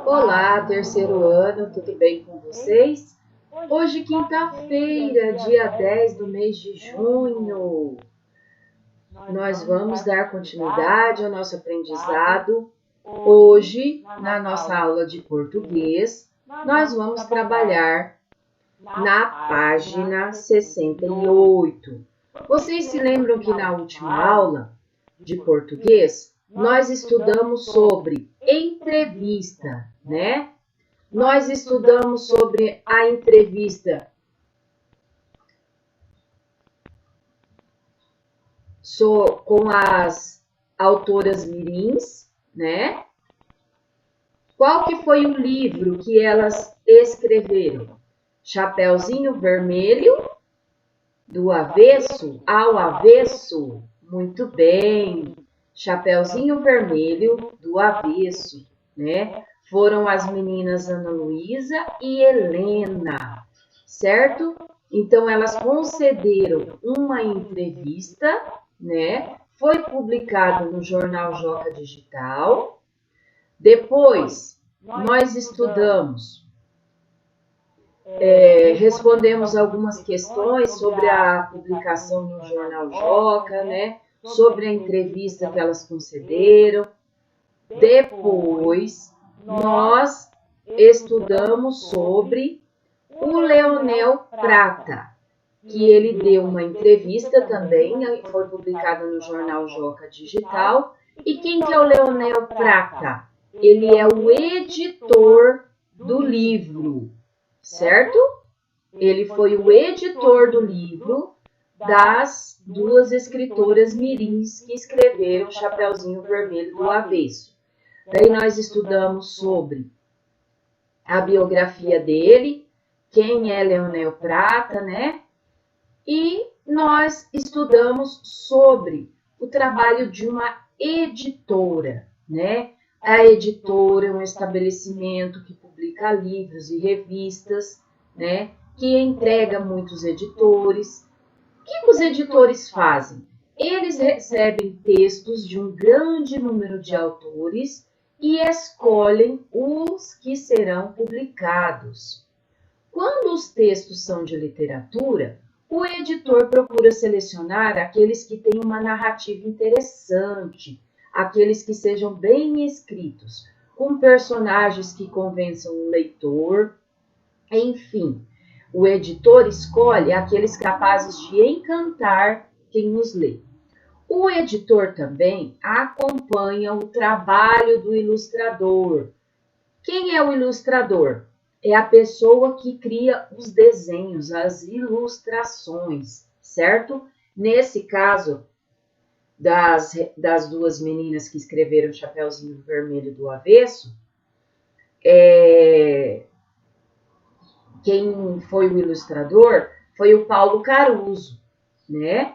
Olá, terceiro ano, tudo bem com vocês? Hoje, quinta-feira, dia 10 do mês de junho, nós vamos dar continuidade ao nosso aprendizado. Hoje, na nossa aula de português, nós vamos trabalhar na página 68. Vocês se lembram que na última aula de português, nós estudamos sobre entrevista, né? Nós estudamos sobre a entrevista com as autoras mirins, né? Qual que foi o livro que elas escreveram? Chapeuzinho Vermelho, do avesso ao avesso. Muito bem. Chapeuzinho Vermelho, do avesso, né? Foram as meninas Ana Luísa e Helena, certo? Então, elas concederam uma entrevista, né? Foi publicado no jornal Joca Digital. Depois, nós estudamos, respondemos algumas questões sobre a publicação no jornal Joca, né? Sobre a entrevista que elas concederam. Depois, nós estudamos sobre o Leonel Prata, que ele deu uma entrevista também, foi publicada no jornal Joca Digital. E quem que é o Leonel Prata? Ele é o editor do livro, certo? Ele foi o editor do livro das duas escritoras mirins que escreveram Chapeuzinho Vermelho do Avesso. Daí nós estudamos sobre a biografia dele, quem é Leonel Prata, né? E nós estudamos sobre o trabalho de uma editora, né? A editora é um estabelecimento que publica livros e revistas, né? Que entrega muitos editores. O que os editores fazem? Eles recebem textos de um grande número de autores e escolhem os que serão publicados. Quando os textos são de literatura, o editor procura selecionar aqueles que têm uma narrativa interessante, aqueles que sejam bem escritos, com personagens que convençam o leitor, enfim. O editor escolhe aqueles capazes de encantar quem os lê. O editor também acompanha o trabalho do ilustrador. Quem é o ilustrador? É a pessoa que cria os desenhos, as ilustrações, certo? Nesse caso, das duas meninas que escreveram Chapeuzinho Vermelho do Avesso, quem foi o ilustrador foi o Paulo Caruso, né?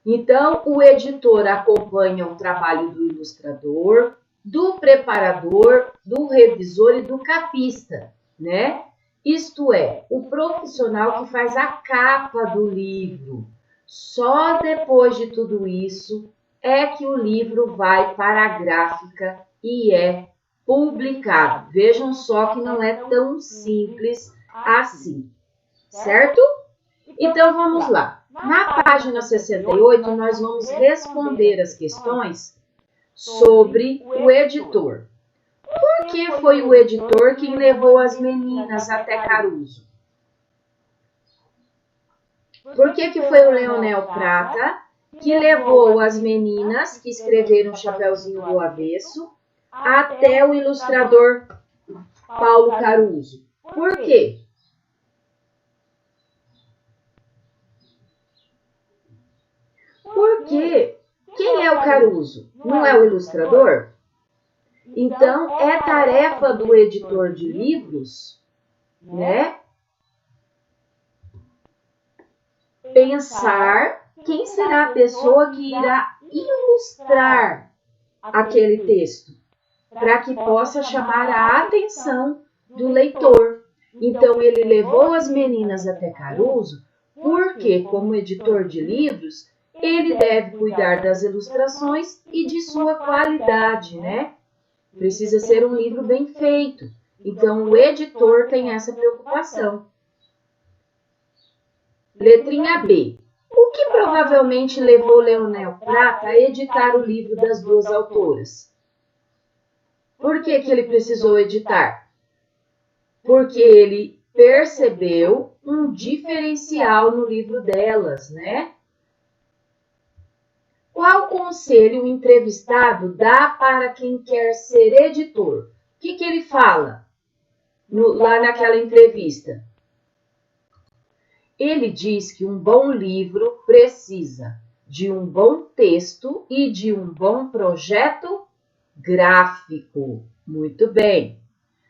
Então, o editor acompanha o trabalho do ilustrador, do preparador, do revisor e do capista, né? Isto é, o profissional que faz a capa do livro. Só depois de tudo isso é que o livro vai para a gráfica e é publicado. Vejam só que não é tão simples assim, certo? Então, vamos lá. Na página 68, nós vamos responder as questões sobre o editor. Por que foi o editor quem levou as meninas até Caruso? Por que foi o Leonel Prata que levou as meninas que escreveram Chapeuzinho do Avesso até o ilustrador Paulo Caruso? Por quê? Porque quem é o Caruso? Não é o ilustrador? Então, é tarefa do editor de livros, né? Pensar quem será a pessoa que irá ilustrar aquele texto, para que possa chamar a atenção do leitor. Então, ele levou as meninas até Caruso, porque, como editor de livros, ele deve cuidar das ilustrações e de sua qualidade, né? Precisa ser um livro bem feito. Então, o editor tem essa preocupação. Letrinha B. O que provavelmente levou Leonel Prata a editar o livro das duas autoras? Por que ele precisou editar? Porque ele percebeu um diferencial no livro delas, né? Qual conselho o entrevistado dá para quem quer ser editor? O que ele fala lá naquela entrevista? Ele diz que um bom livro precisa de um bom texto e de um bom projeto gráfico. Muito bem.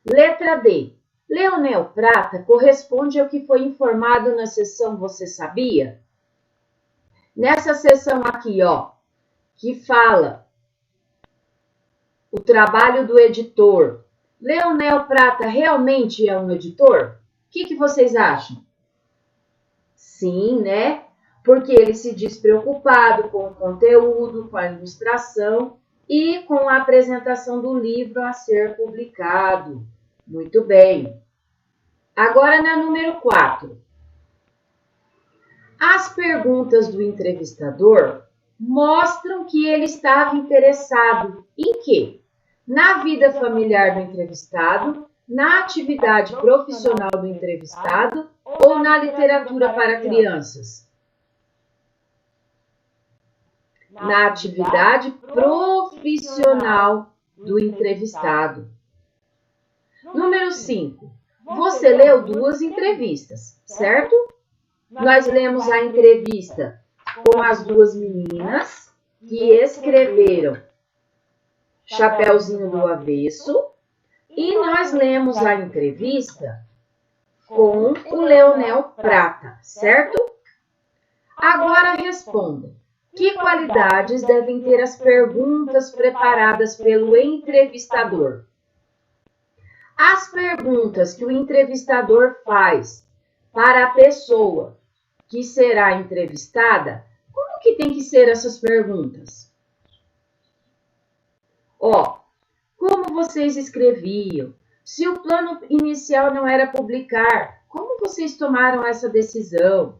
Letra D. Leonel Prata corresponde ao que foi informado na seção Você Sabia? Nessa seção aqui, ó, que fala o trabalho do editor. Leonel Prata realmente é um editor? O que vocês acham? Sim, né? Porque ele se diz preocupado com o conteúdo, com a ilustração e com a apresentação do livro a ser publicado. Muito bem. Agora na número 4. As perguntas do entrevistador mostram que ele estava interessado em quê? Na vida familiar do entrevistado, na atividade profissional do entrevistado ou na literatura para crianças? Na atividade profissional do entrevistado. Número 5. Você leu 2 entrevistas, certo? Nós lemos a entrevista com as 2 meninas que escreveram Chapeuzinho do Avesso e nós lemos a entrevista com o Leonel Prata, certo? Agora responda. Que qualidades devem ter as perguntas preparadas pelo entrevistador? As perguntas que o entrevistador faz para a pessoa que será entrevistada, como que tem que ser essas perguntas? Ó, como vocês escreviam? Se o plano inicial não era publicar, como vocês tomaram essa decisão?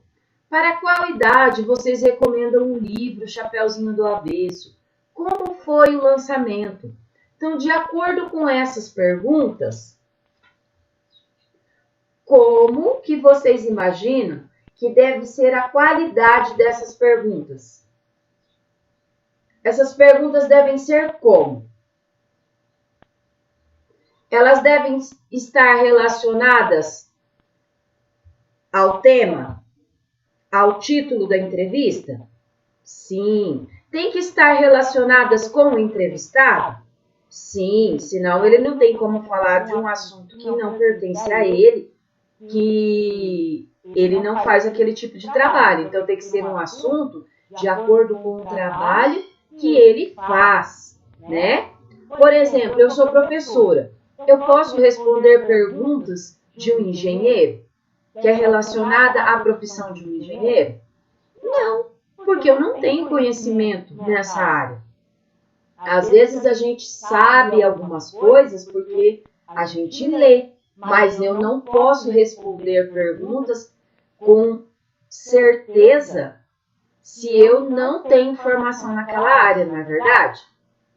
Para qual idade vocês recomendam um livro Chapeuzinho do Avesso? Como foi o lançamento? Então, de acordo com essas perguntas, como que vocês imaginam que deve ser a qualidade dessas perguntas? Essas perguntas devem ser como? Elas devem estar relacionadas ao tema, ao título da entrevista? Sim. Tem que estar relacionadas com o entrevistado? Sim, senão ele não tem como falar de um assunto que não pertence a ele, que ele não faz aquele tipo de trabalho. Então, tem que ser um assunto de acordo com o trabalho que ele faz, né? Por exemplo, eu sou professora. Eu posso responder perguntas de um engenheiro, que é relacionada à profissão de um engenheiro? Não, porque eu não tenho conhecimento nessa área. Às vezes a gente sabe algumas coisas porque a gente lê, mas eu não posso responder perguntas com certeza se eu não tenho informação naquela área, não é verdade?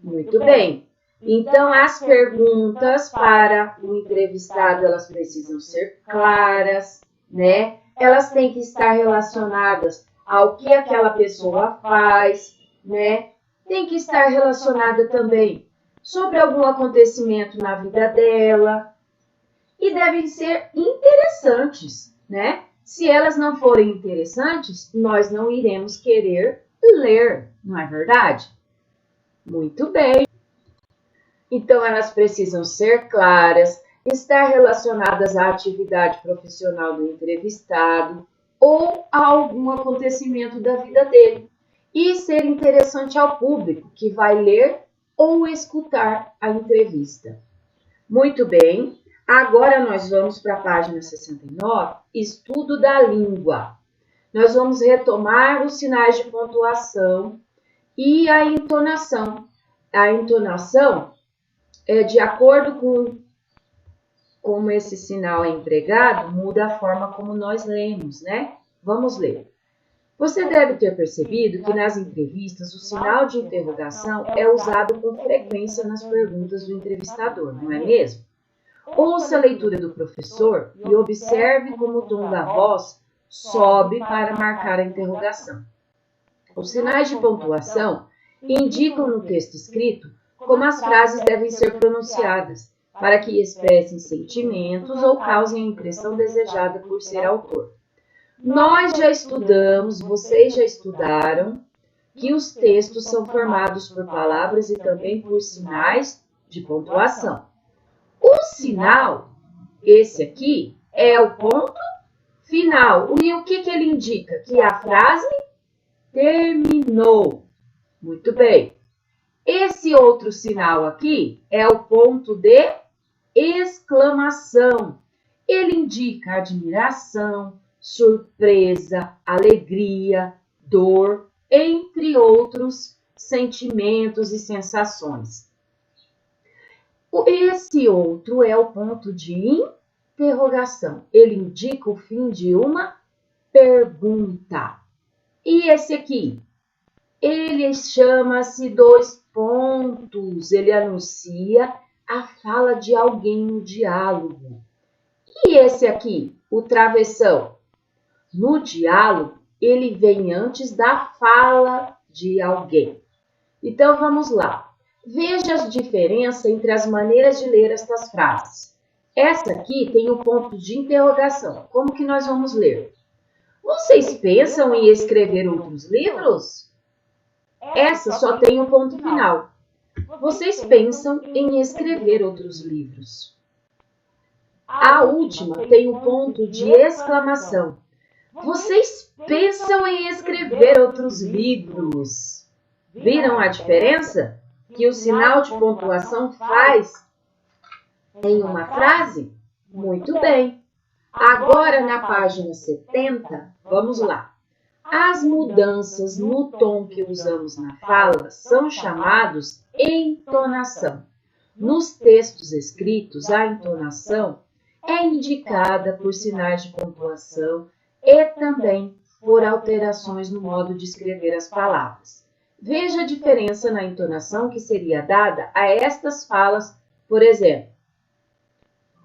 Muito bem. Então, as perguntas para o entrevistado, elas precisam ser claras, né? Elas têm que estar relacionadas ao que aquela pessoa faz, né? Tem que estar relacionada também sobre algum acontecimento na vida dela e devem ser interessantes, né? Se elas não forem interessantes, nós não iremos querer ler, não é verdade? Muito bem. Então, elas precisam ser claras, estar relacionadas à atividade profissional do entrevistado ou a algum acontecimento da vida dele e ser interessante ao público que vai ler ou escutar a entrevista. Muito bem, agora nós vamos para a página 69, estudo da língua. Nós vamos retomar os sinais de pontuação e a entonação. A entonação de acordo com como esse sinal é empregado, muda a forma como nós lemos, né? Vamos ler. Você deve ter percebido que nas entrevistas o sinal de interrogação é usado com frequência nas perguntas do entrevistador, não é mesmo? Ouça a leitura do professor e observe como o tom da voz sobe para marcar a interrogação. Os sinais de pontuação indicam no texto escrito como as frases devem ser pronunciadas, para que expressem sentimentos ou causem a impressão desejada por ser autor. Nós já estudamos, vocês já estudaram, que os textos são formados por palavras e também por sinais de pontuação. O sinal, esse aqui, é o ponto final. E o que ele indica? Que a frase terminou. Muito bem. Esse outro sinal aqui é o ponto de exclamação. Ele indica admiração, surpresa, alegria, dor, entre outros sentimentos e sensações. Esse outro é o ponto de interrogação. Ele indica o fim de uma pergunta. E esse aqui? Ele chama-se dois pontos. Ele anuncia a fala de alguém no diálogo. E esse aqui? O travessão. No diálogo, ele vem antes da fala de alguém. Então, vamos lá. Veja a diferença entre as maneiras de ler estas frases. Essa aqui tem o ponto de interrogação. Como que nós vamos ler? Vocês pensam em escrever outros livros? Essa só tem um ponto final. Vocês pensam em escrever outros livros? A última tem o ponto de exclamação. Vocês pensam em escrever outros livros? Viram a diferença que o sinal de pontuação faz em uma frase? Muito bem. Agora, na página 70, vamos lá. As mudanças no tom que usamos na fala são chamados entonação. Nos textos escritos, a entonação é indicada por sinais de pontuação e também por alterações no modo de escrever as palavras. Veja a diferença na entonação que seria dada a estas falas, por exemplo.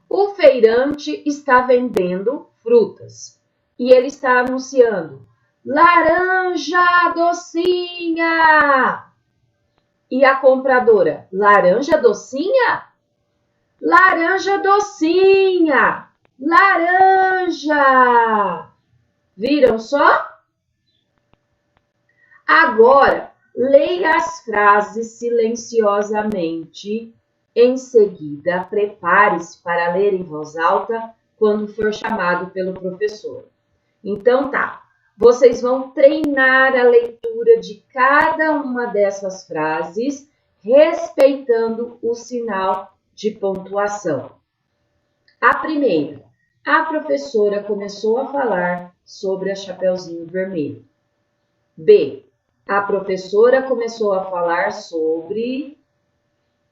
O feirante está vendendo frutas e ele está anunciando laranja docinha. E a compradora, laranja docinha? Laranja docinha! Laranja! Viram só? Agora, leia as frases silenciosamente. Em seguida, prepare-se para ler em voz alta quando for chamado pelo professor. Então tá, vocês vão treinar a leitura de cada uma dessas frases, respeitando o sinal de pontuação. A primeira, a professora começou a falar sobre a Chapeuzinho Vermelho. B, a professora começou a falar sobre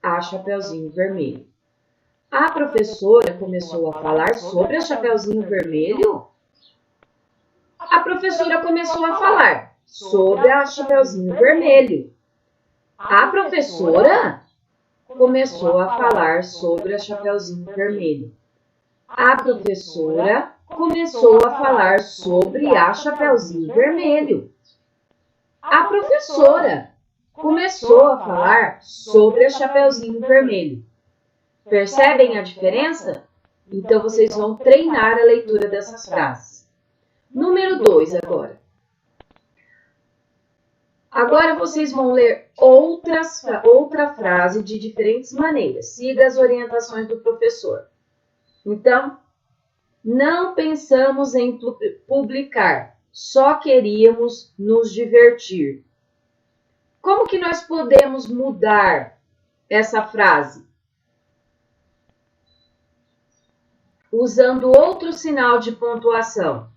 a Chapeuzinho Vermelho. A professora começou a falar sobre a Chapeuzinho Vermelho? A professora começou a falar sobre a Chapeuzinho Vermelho. A professora começou a falar sobre a Chapeuzinho Vermelho. A professora começou a falar sobre a Chapeuzinho Vermelho. A professora começou a falar sobre a Chapeuzinho Vermelho. Percebem a diferença? Então, vocês vão treinar a leitura dessas frases. Número 2 agora. Agora, vocês vão ler outra frase de diferentes maneiras. Siga as orientações do professor. Então, não pensamos em publicar, só queríamos nos divertir. Como que nós podemos mudar essa frase? Usando outro sinal de pontuação.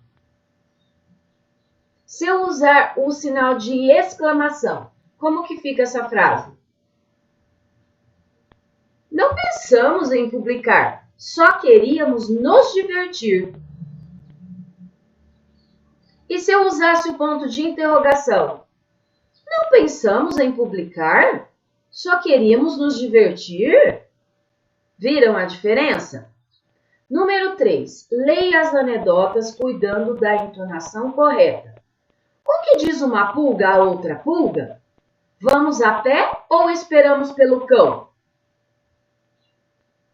Se eu usar o sinal de exclamação, como que fica essa frase? Não pensamos em publicar, só queríamos nos divertir. E se eu usasse o ponto de interrogação? Não pensamos em publicar, só queríamos nos divertir? Viram a diferença? Número 3. Leia as anedotas cuidando da entonação correta. O que diz uma pulga a outra pulga? Vamos a pé ou esperamos pelo cão?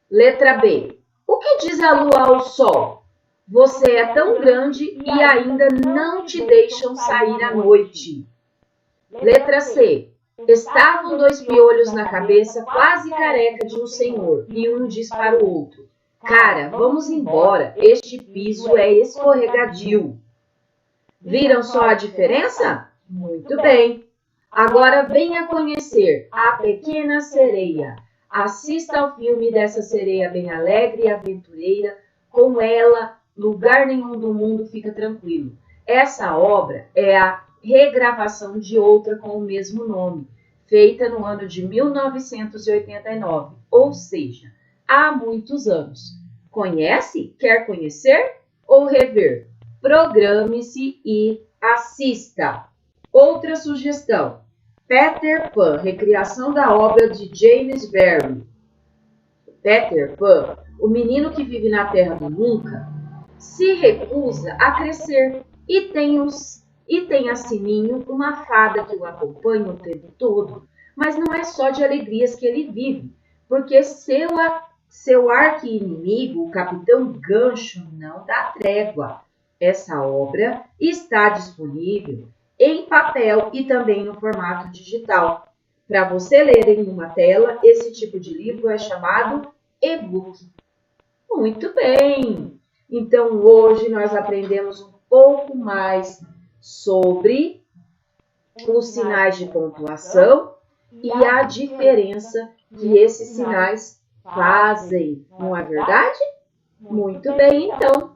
Letra B. O que diz a lua ao sol? Você é tão grande e ainda não te deixam sair à noite. Letra C. Estavam 2 piolhos na cabeça, quase careca de um senhor, e um diz para o outro: Cara, vamos embora, este piso é escorregadio. Viram só a diferença? Muito bem. Agora venha conhecer A Pequena Sereia. Assista ao filme dessa sereia bem alegre e aventureira. Com ela, lugar nenhum do mundo fica tranquilo. Essa obra é a regravação de outra com o mesmo nome, feita no ano de 1989, ou seja, há muitos anos. Conhece? Quer conhecer ou rever? Programe-se e assista. Outra sugestão: Peter Pan, recriação da obra de James Barrie. Peter Pan, o menino que vive na terra do nunca, se recusa a crescer e tem a Sininho, uma fada que o acompanha o tempo todo. Mas não é só de alegrias que ele vive, porque seu arqui-inimigo, o Capitão Gancho, não dá trégua. Essa obra está disponível em papel e também no formato digital. Para você ler em uma tela, esse tipo de livro é chamado e-book. Muito bem! Então, hoje nós aprendemos um pouco mais sobre os sinais de pontuação e a diferença que esses sinais fazem, não é verdade? Muito bem, então.